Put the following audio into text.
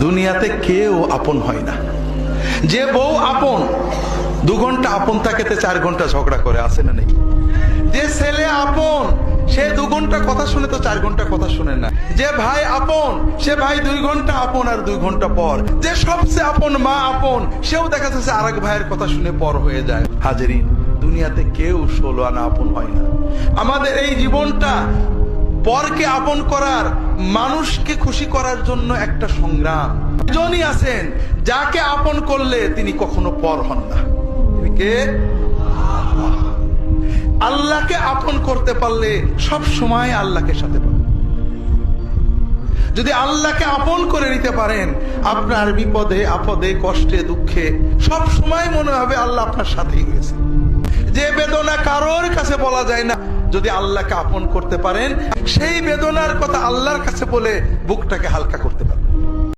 দুনিয়াতে কেউ আপন হয় না। যে বউ আপন, 2 ঘন্টা আপন থাকেতে 4 ঘন্টা ঝগড়া করে, আছে না নেই? যে ছেলে আপন, সে 2 ঘন্টা কথা শুনে তো 4 ঘন্টা কথা শুনে না। যে ভাই আপন, সে ভাই 2 ঘন্টা আপন আর 2 ঘন্টা পর। যে সবচেয়ে আপন মা আপন, সেও দেখা যাচ্ছে আরেক ভাইয়ের কথা শুনে পর হয়ে যায়। হাজেরিন, দুনিয়াতে কেউ 16 আনা আপন হয় না। আমাদের এই জীবনটা পরকে আপন করার, মানুষকে খুশি করার জন্য একটা সংগ্রাম। একজনই আছেন যাকে আপন করলে তিনি কখনো পর হন না। তিনি কে? আল্লাহকে আপন করতে পারলে সব সময় আল্লাহকে সাথে পাবেন। যদি আল্লাহকে আপন করে নিতে পারেন, আপনার বিপদে আপদে কষ্টে দুঃখে সব সময় মনে হবে আল্লাহ আপনার সাথেই রয়েছে। যে বেদনা কারোর কাছে বলা যায় না, যদি আল্লাহকে আপন করতে পারেন, সেই বেদনার কথা আল্লাহর কাছে বলে বুকটাকে হালকা করতে পারেন।